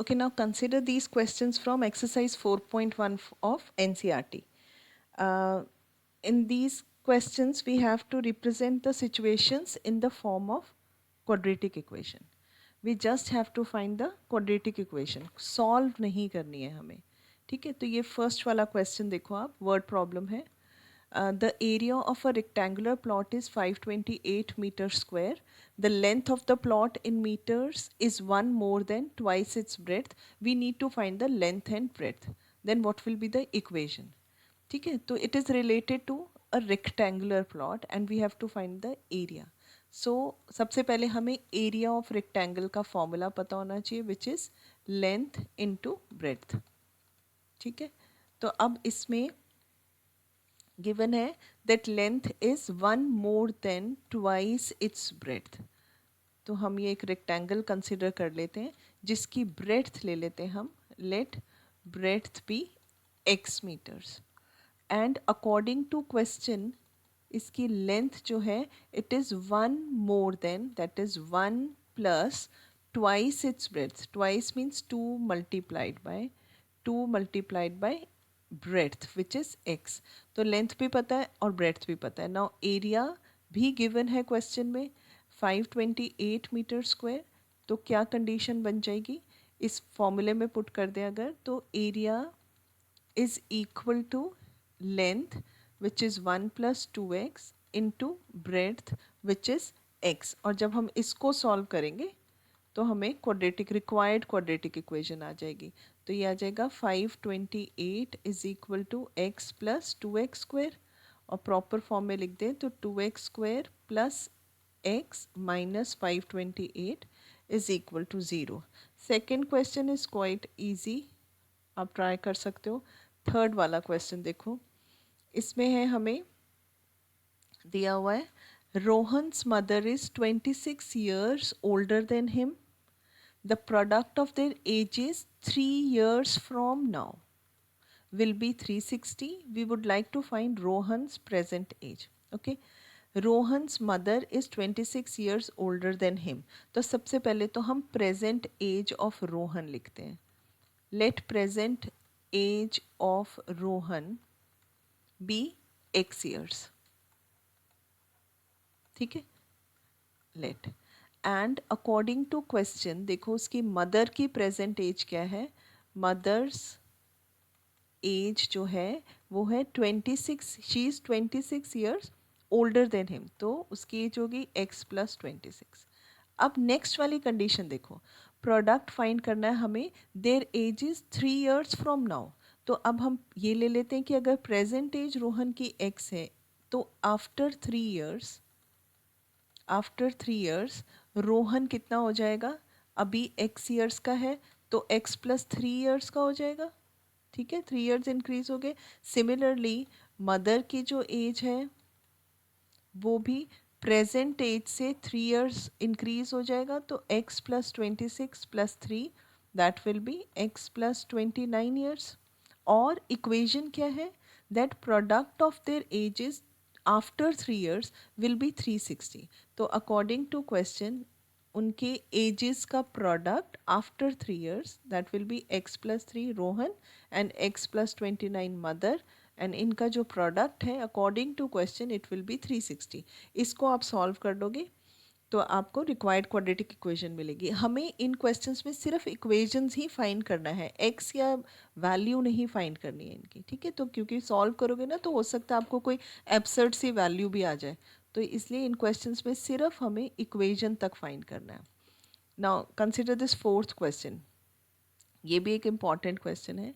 Okay, now consider these questions from exercise 4.1 of NCERT. Uh, in these questions, we have to represent the situations in the form of quadratic equation. We just have to find the quadratic equation. Solve नहीं करनी है हमें. ठीक है, तो ये first वाला question देखो आप, वर्ड प्रॉब्लम है. The area of a rectangular plot is 528 meters square. The length of the plot in meters is 1 more than twice its breadth. We need to find the length and breadth. Then what will be the equation? ठीक है, तो it is related to a rectangular plot and we have to find the area. So सबसे पहले हमें area of rectangle का formula पता होना चाहिए, which is length into breadth. ठीक है, तो अब इसमें गिवन है that length is 1 more then twice its breadth. तो हम ये एक रेक्टेंगल कंसिडर कर लेते हैं जिसकी ब्रेड्थ ले लेते हैं हम. Let breadth be x metres and according to question इसकी लेंथ जो है it is 1 more than, that is 1 plus twice its breadth. Twice means 2 multiplied by breadth which is x. तो लेंथ भी पता है और ब्रेड्थ भी पता है. नाउ एरिया भी गिवन है क्वेश्चन में 528 मीटर स्क्वायर. तो क्या कंडीशन बन जाएगी, इस फॉर्मूले में पुट कर दें अगर, तो area is equal to length which is 1 plus 2x into breadth which is x. और जब हम इसको सॉल्व करेंगे तो हमें क्वाड्रेटिक रिक्वायर्ड क्वाड्रेटिक इक्वेशन आ जाएगी. तो ये आ जाएगा 528 is equal to x plus 2x square. और प्रॉपर फॉर्म में लिख दें तो 2x square plus x minus 528 is equal to 0. Second question is quite easy, आप ट्राई कर सकते हो. थर्ड वाला क्वेश्चन देखो, इसमें है हमें दिया हुआ है Rohan's mother is 26 years older than him. The product of their ages 3 years from now will be 360. We would like to find Rohan's present age. Okay. Rohan's mother is 26 years older than him. तो सबसे पहले तो हम present age of Rohan लिखते हैं. Let present age of Rohan be x years. ठीक है, let. And according to question देखो उसकी मदर की प्रेजेंट एज क्या है. मदर्स एज जो है वो है 26. She is 26 years older than him, तो उसकी एज होगी x प्लस 26. अब नेक्स्ट वाली कंडीशन देखो, प्रोडक्ट फाइंड करना है हमें. Their age is 3 years from now. तो अब हम ये ले लेते हैं कि अगर प्रेजेंट एज रोहन की x है तो आफ्टर 3 years रोहन कितना हो जाएगा. अभी x ईयर्स का है तो x प्लस 3 years का हो जाएगा. ठीक है, 3 years इंक्रीज हो गए. सिमिलरली मदर की जो एज है वो भी प्रेजेंट एज से 3 years इंक्रीज हो जाएगा. तो x plus 26 plus 3 that will be x plus 29 years. और इक्वेशन क्या है, that product of their ages after 3 years will be 360. तो अकॉर्डिंग टू क्वेश्चन उनके एजेस का product after 3 years that will be x plus 3 Rohan and x plus 29 mother. And इनका जो product है according to question it will be 360. इसको आप solve कर दोगे तो आपको रिक्वायर्ड क्वाड्रेटिक इक्वेशन मिलेगी. हमें इन क्वेश्चंस में सिर्फ इक्वेशंस ही फाइंड करना है, एक्स या वैल्यू नहीं फाइंड करनी है इनकी. ठीक है, तो क्योंकि सॉल्व करोगे ना तो हो सकता है आपको कोई एब्सर्ड सी वैल्यू भी आ जाए, तो इसलिए इन क्वेश्चंस में सिर्फ हमें इक्वेशन तक फाइंड करना है. Now consider this fourth question. ये भी एक इम्पॉर्टेंट क्वेश्चन है.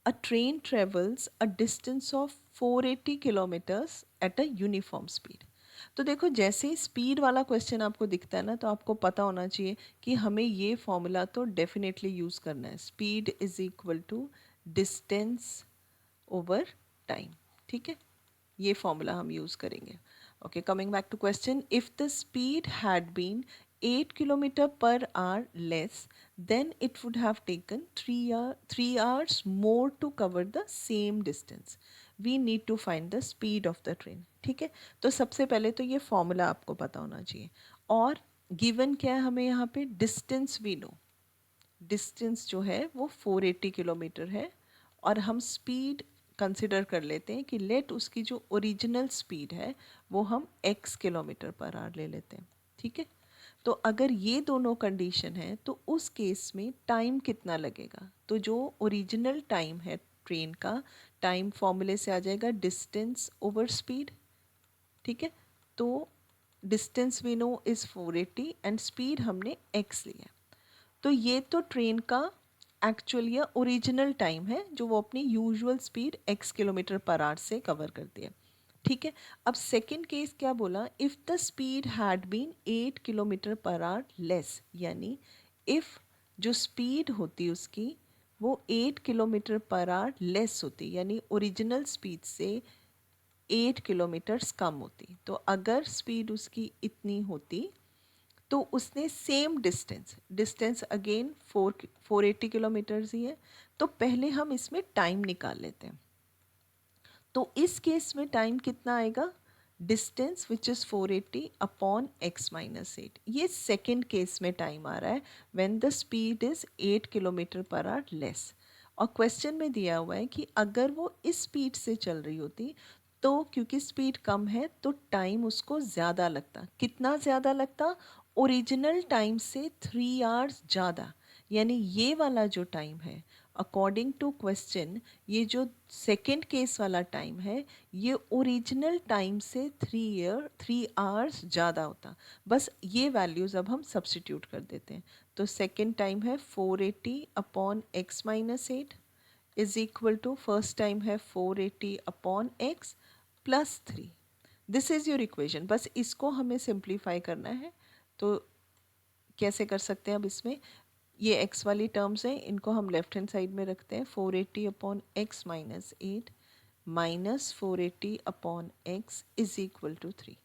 अ train travels a distance of 480 kilometres at a uniform speed. तो देखो जैसे ही स्पीड वाला क्वेश्चन आपको दिखता है ना तो आपको पता होना चाहिए कि हमें ये फॉर्मूला तो डेफिनेटली यूज़ करना है. Speed is equal to distance over time. ठीक है, ये फॉर्मूला हम यूज़ करेंगे. Okay, coming back to question. If the speed had been 8 kilometre per hour less then it would have taken 3 hours more to cover the same distance. We need to find the speed of the train. ठीक है, तो सबसे पहले तो ये formula आपको पता होना चाहिए. और गिवन क्या है हमें यहाँ पे, डिस्टेंस वी नो. डिस्टेंस जो है वो 480 किलोमीटर है और हम स्पीड कंसिडर कर लेते हैं कि लेट उसकी जो ओरिजिनल स्पीड है वो हम x किलोमीटर पर आवर ले लेते हैं। ठीक है, तो अगर ये दोनों कंडीशन है तो उस केस में टाइम कितना लगेगा? तो जो ओरिजिनल टाइम है ट्रेन का, टाइम फॉर्मूले से आ जाएगा डिस्टेंस ओवर स्पीड। ठीक है, तो distance we know is 480 and speed हमने x लिया। तो ये तो ट्रेन का एक्चुअल या ओरिजिनल टाइम है जो वो अपनी usual speed x kilometre per hour से कवर करती है। ठीक है, अब सेकंड केस क्या बोला? If the speed had been 8 kilometre per hour less, यानी इफ़ जो स्पीड होती उसकी वो 8 किलोमीटर पर आवर लेस होती, यानी ओरिजिनल स्पीड से 8 किलोमीटर्स कम होती। तो अगर स्पीड उसकी इतनी होती तो उसने same distance, distance again 480 kilometres ही है, तो पहले हम इसमें टाइम निकाल लेते हैं। तो इस केस में टाइम कितना आएगा? Distance which is 480 upon x minus 8। ये सेकेंड केस में टाइम आ रहा है when the speed is 8 kilometre per hour less. और क्वेश्चन में दिया हुआ है कि अगर वो इस स्पीड से चल रही होती तो क्योंकि स्पीड कम है तो टाइम उसको ज़्यादा लगता। कितना ज़्यादा लगता? ओरिजिनल टाइम से 3 आवर्स ज़्यादा। यानी ये वाला जो टाइम है अकॉर्डिंग टू क्वेश्चन, ये जो सेकेंड केस वाला टाइम है ये ओरिजिनल टाइम से 3 आवर्स ज़्यादा होता। बस ये वैल्यूज़ अब हम सब्स्टिट्यूट कर देते हैं। तो सेकेंड टाइम है 480 upon x minus 8 is equal to first time है 480 upon x plus 3। This is your equation. बस इसको हमें सिंप्लीफाई करना है। तो कैसे कर सकते हैं? अब इसमें ये x वाली टर्म्स हैं, इनको हम लेफ्ट हैंड साइड में रखते हैं। 480 upon x minus 8 minus 480 upon x is equal to 3।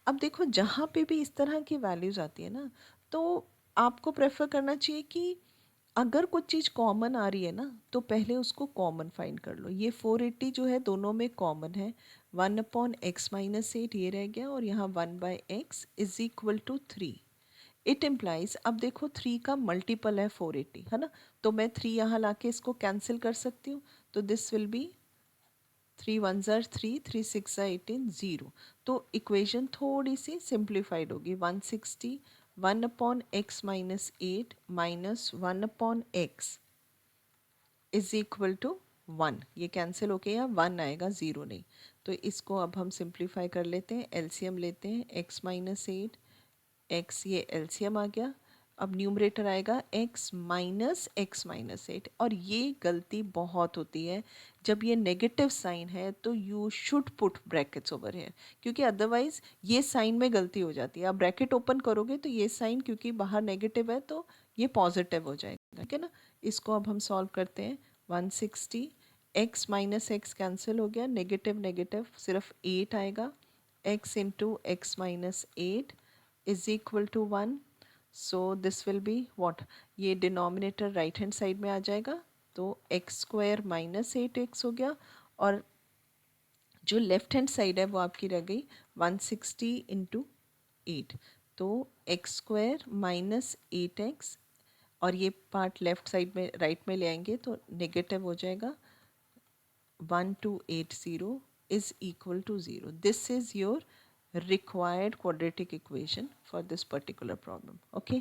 अब देखो जहाँ पे भी इस तरह की वैल्यूज़ आती है ना, तो आपको प्रेफर करना चाहिए कि अगर कुछ चीज़ कॉमन आ रही है ना तो पहले उसको कॉमन फाइंड कर लो। ये 480 जो है दोनों में कॉमन है, 1 अपॉन एक्स माइनस 8 ये रह गया और यहाँ 1 by x is equal to 3। It implies, अब देखो 3 का मल्टीपल है 480 है ना, तो मैं 3 यहाँ लाके इसको कैंसिल कर सकती हूँ। तो दिस विल बी 3 1 ज़ार 3, 3 6 ज़ार 18, 0। तो इक्वेशन थोड़ी सी सिंप्लीफाइड होगी। 160 1 upon x minus 8 minus 1 upon x is equal to 1। ये कैंसिल होके यहाँ 1 आएगा, 0 नहीं। तो इसको अब हम सिंप्लीफाई कर लेते हैं, एलसीएम लेते हैं। एक्स माइनस 8 एक्स, ये एलसीएम आ गया। अब न्यूमरेटर आएगा एक्स माइनस 8। और ये गलती बहुत होती है जब ये नेगेटिव साइन है, तो you should put brackets over here, क्योंकि अदरवाइज ये साइन में गलती हो जाती है। आप ब्रैकेट ओपन करोगे तो ये साइन क्योंकि बाहर नेगेटिव है तो ये पॉजिटिव हो जाएगा। ठीक है ना, इसको अब हम सॉल्व करते हैं। 160 एक्स माइनस एक्स कैंसिल हो गया, नेगेटिव नेगेटिव सिर्फ 8 आएगा। X into x minus 8 is equal to 1. So this will be what? ये डिनोमिनेटर राइट हैंड साइड में आ जाएगा, तो एक्स स्क्वायर माइनस 8x हो गया और जो लेफ्ट हैंड साइड है वो आपकी रह गई 160 इंटू 8। तो एक्स स्क्वायर माइनस 8x और ये पार्ट लेफ्ट साइड में राइट में ले आएंगे तो नेगेटिव हो जाएगा। 1280 is equal to 0. This is your required quadratic equation for this particular problem. Okay.